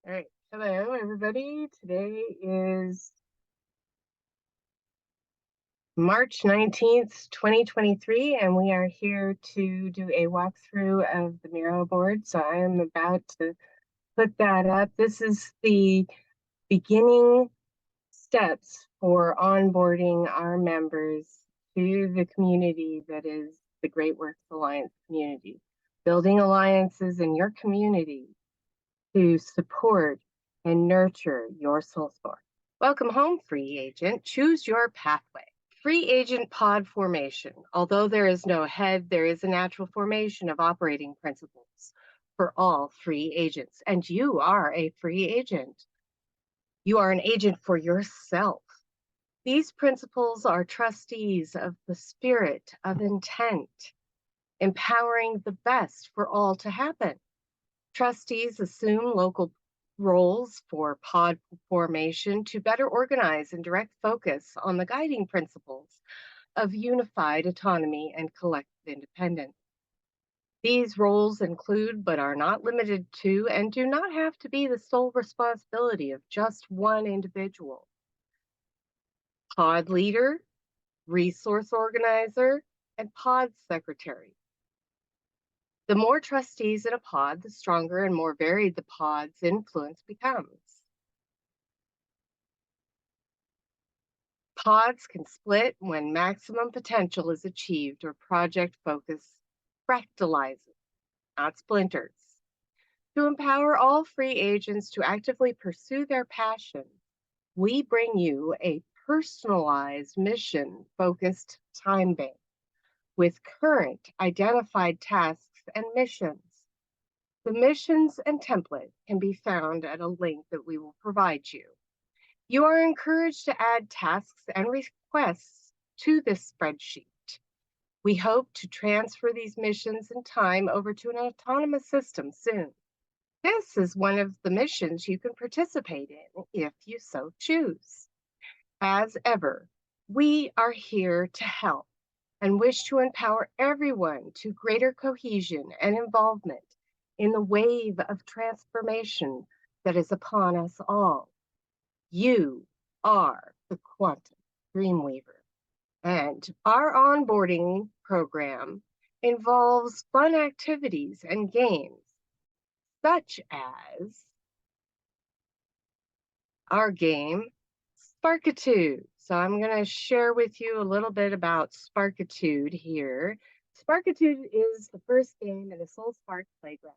All right. Hello, everybody. Today is March 19th, 2023, and we are here to do a walkthrough of the Miro board. So I am about to put that up. This is the beginning steps for onboarding our members to the community that is the Great Works Alliance community. Building alliances in your community to support and nurture your soul spark. Welcome home, free agent. Choose your pathway. Free agent pod formation. Although there is no head, there is a natural formation of operating principles for all free agents. And you are a free agent. You are an agent for yourself. These principles are trustees of the spirit of intent, empowering the best for all to happen. Trustees assume local roles for pod formation to better organize and direct focus on the guiding principles of unified autonomy and collective independence. These roles include, but are not limited to, and do not have to be the sole responsibility of just one individual. Pod leader, resource organizer, and pod secretary. The more trustees in a pod, the stronger and more varied the pod's influence becomes. Pods can split when maximum potential is achieved or project focus fractalizes, not splinters. To empower all free agents to actively pursue their passion, we bring you a personalized mission-focused time bank with current identified tasks and missions. The missions and template can be found at a link that we will provide you. You are encouraged to add tasks and requests to this spreadsheet. We hope to transfer these missions and time over to an autonomous system soon. This is one of the missions you can participate in if you so choose. As ever, we are here to help and wish to empower everyone to greater cohesion and involvement in the wave of transformation that is upon us all. You are the Quantum Dreamweaver, and our onboarding program involves fun activities and games, such as our game, SparkITude. So I'm going to share with you a little bit about SparkITude here. SparkITude is the first game in a Soul Spark playground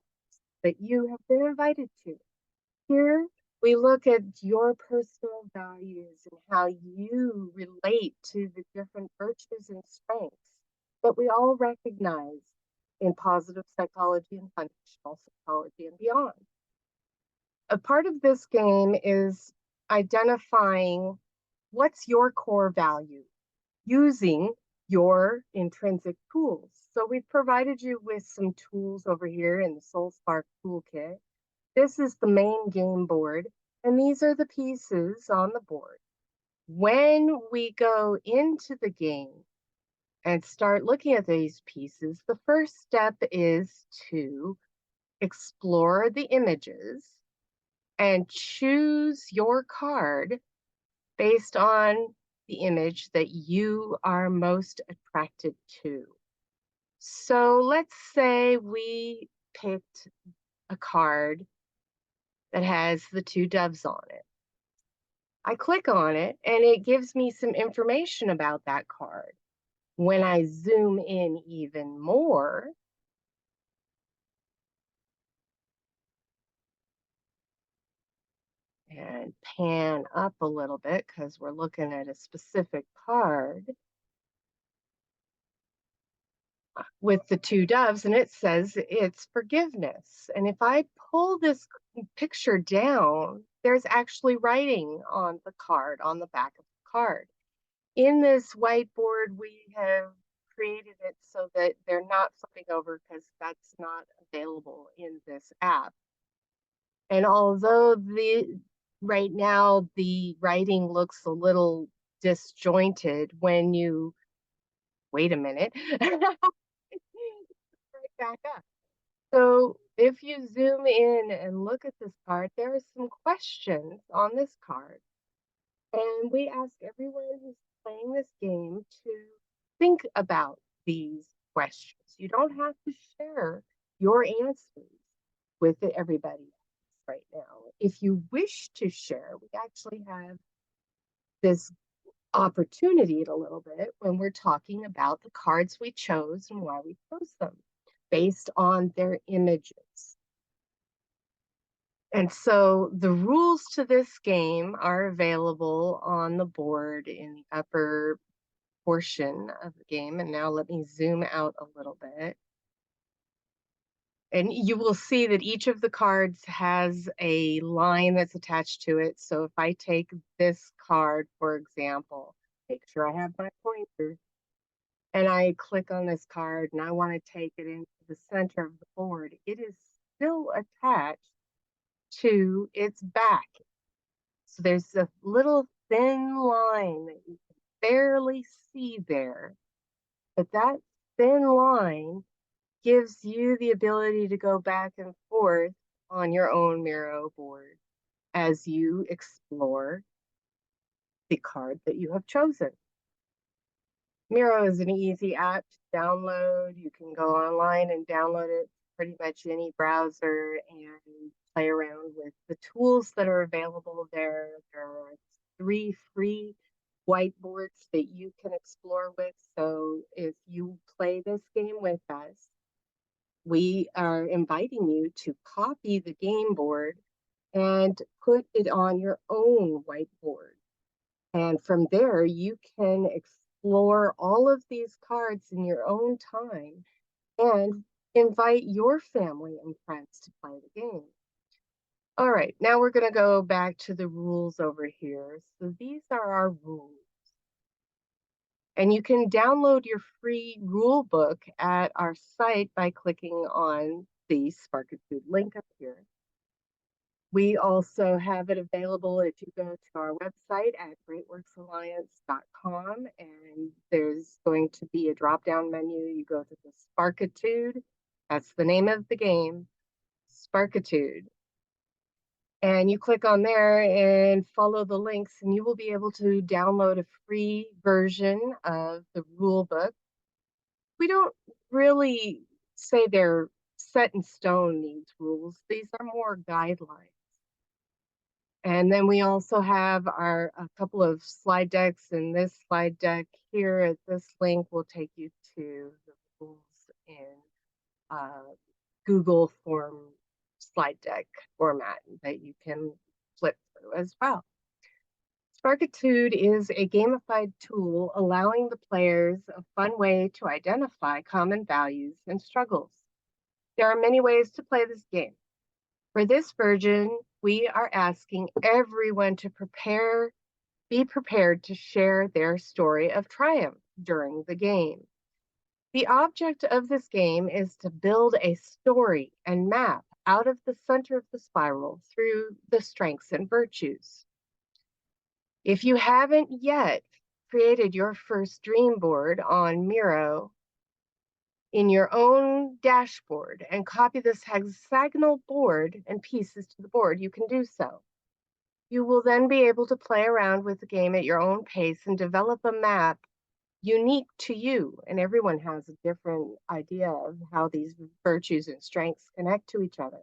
that you have been invited to. Here, we look at your personal values and how you relate to the different virtues and strengths that we all recognize in positive psychology and functional psychology and beyond. A part of this game is identifying what's your core value using your intrinsic tools. So we've provided you with some tools over here in the Soul Spark Toolkit. This is the main game board, and these are the pieces on the board. When we go into the game and start looking at these pieces, the first step is to explore the images and choose your card based on the image that you are most attracted to. So let's say we picked a card that has the two doves on it. I click on it and it gives me some information about that card. When I zoom in even more, and pan up a little bit because we're looking at a specific card with the two doves, and it says it's forgiveness. And if I pull this picture down, there's actually writing on the card, on the back of the card. In this whiteboard, we have created it so that they're not flipping over because that's not available in this app. And although right now the writing looks a little disjointed, when you wait a minute, right back up. So if you zoom in and look at this card, there are some questions on this card. And we ask everyone who's playing this game to think about these questions. You don't have to share your answers with everybody else right now. If you wish to share, we actually have this opportunity a little bit when we're talking about the cards we chose and why we chose them based on their images. And so the rules to this game are available on the board in the upper portion of the game. And now let me zoom out a little bit. And you will see that each of the cards has a line that's attached to it. So if I take this card, for example, make sure I have my pointer, and I click on this card and I want to take it into the center of the board, it is still attached to its back. So there's a little thin line that you can barely see there, but that thin line gives you the ability to go back and forth on your own Miro board as you explore the card that you have chosen. Miro is an easy app to download. You can go online and download it pretty much any browser and play around with the tools that are available there. There are 3 free whiteboards that you can explore with. So if you play this game with us, we are inviting you to copy the game board and put it on your own whiteboard. And from there, you can explore all of these cards in your own time and invite your family and friends to play the game. All right, now we're going to go back to the rules over here. So these are our rules. And you can download your free rule book at our site by clicking on the SparkITude link up here. We also have it available if you go to our website at greatworksalliance.com, and there's going to be a drop-down menu. You go to the SparkITude, that's the name of the game, SparkITude. And you click on there and follow the links, and you will be able to download a free version of the rule book. We don't really say they're set in stone, these rules. These are more guidelines. And then we also have a couple of slide decks, and this slide deck here at this link will take you to the rules in Google form slide deck format that you can flip through as well. SparkITude is a gamified tool allowing the players a fun way to identify common values and struggles. There are many ways to play this game. For this version, we are asking everyone to be prepared to share their story of triumph during the game. The object of this game is to build a story and map out of the center of the spiral through the strengths and virtues. If you haven't yet created your first dream board on Miro in your own dashboard and copy this hexagonal board and pieces to the board, you can do so. You will then be able to play around with the game at your own pace and develop a map unique to you. And everyone has a different idea of how these virtues and strengths connect to each other.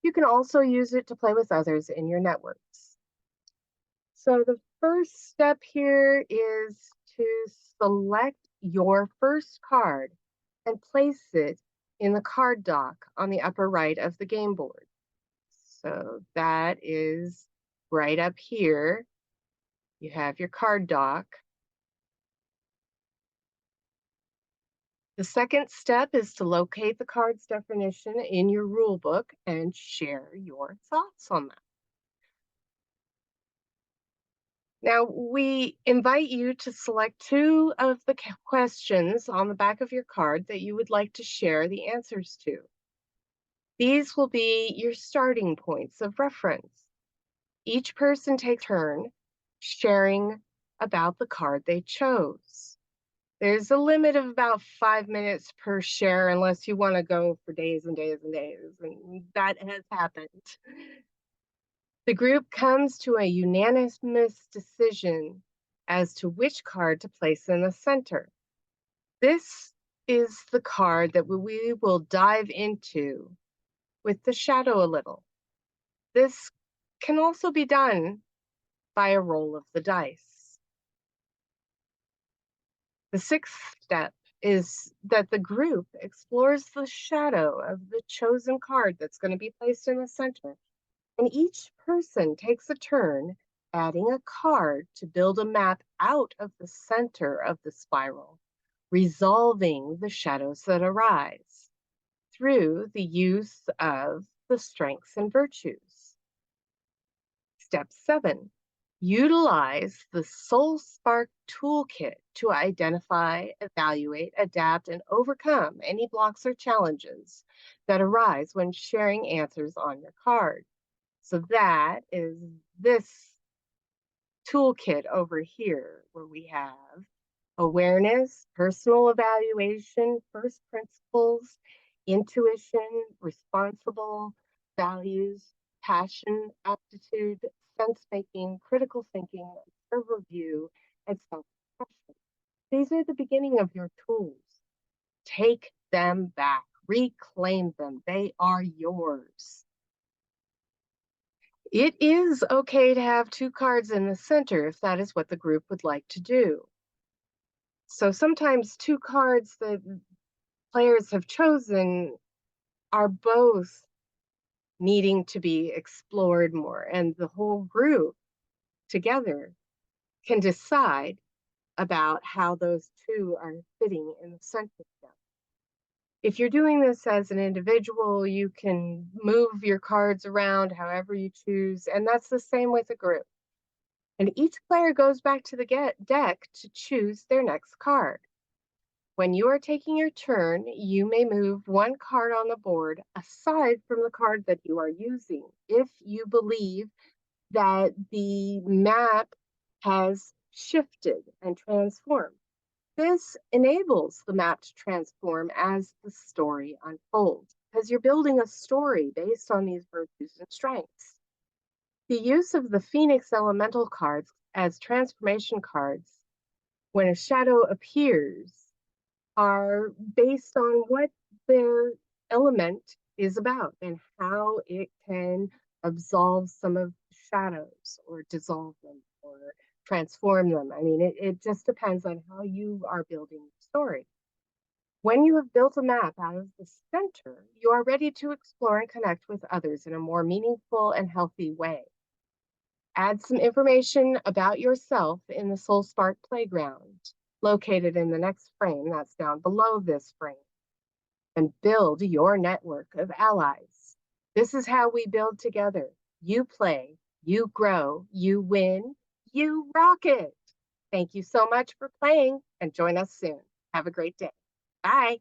You can also use it to play with others in your networks. So the first step here is to select your first card and place it in the card dock on the upper right of the game board. So that is right up here. You have your card dock. The second step is to locate the card's definition in your rule book and share your thoughts on that. Now, we invite you to select 2 of the questions on the back of your card that you would like to share the answers to. These will be your starting points of reference. Each person takes a turn sharing about the card they chose. There's a limit of about 5 minutes per share, unless you want to go for days and days and days, and that has happened. The group comes to a unanimous decision as to which card to place in the center. This is the card that we will dive into with the shadow a little. This can also be done by a roll of the dice. The sixth step is that the group explores the shadow of the chosen card that's going to be placed in the center. And each person takes a turn adding a card to build a map out of the center of the spiral, resolving the shadows that arise through the use of the strengths and virtues. Step 7, utilize the Soul Spark toolkit to identify, evaluate, adapt, and overcome any blocks or challenges that arise when sharing answers on your card. So that is this toolkit over here, where we have awareness, personal evaluation, first principles, intuition, responsible, values, passion, aptitude, sense making, critical thinking, review, and self-expression. These are the beginning of your tools. Take them back, reclaim them. They are yours. It is okay to have 2 cards in the center if that is what the group would like to do. So sometimes 2 cards that players have chosen are both needing to be explored more, and the whole group together can decide about how those 2 are fitting in the center. If you're doing this as an individual, you can move your cards around however you choose, and that's the same with a group. And each player goes back to the deck to choose their next card. When you are taking your turn, you may move 1 card on the board aside from the card that you are using if you believe that the map has shifted and transformed. This enables the map to transform as the story unfolds, because you're building a story based on these virtues and strengths. The use of the Phoenix Elemental cards as transformation cards when a shadow appears are based on what their element is about and how it can absolve some of the shadows or dissolve them or transform them. I mean, it just depends on how you are building the story. When you have built a map out of the center, you are ready to explore and connect with others in a more meaningful and healthy way. Add some information about yourself in the Soul Spark Playground, located in the next frame that's down below this frame, and build your network of allies. This is how we build together. You play, you grow, you win, you rock it. Thank you so much for playing, and join us soon. Have a great day. Bye.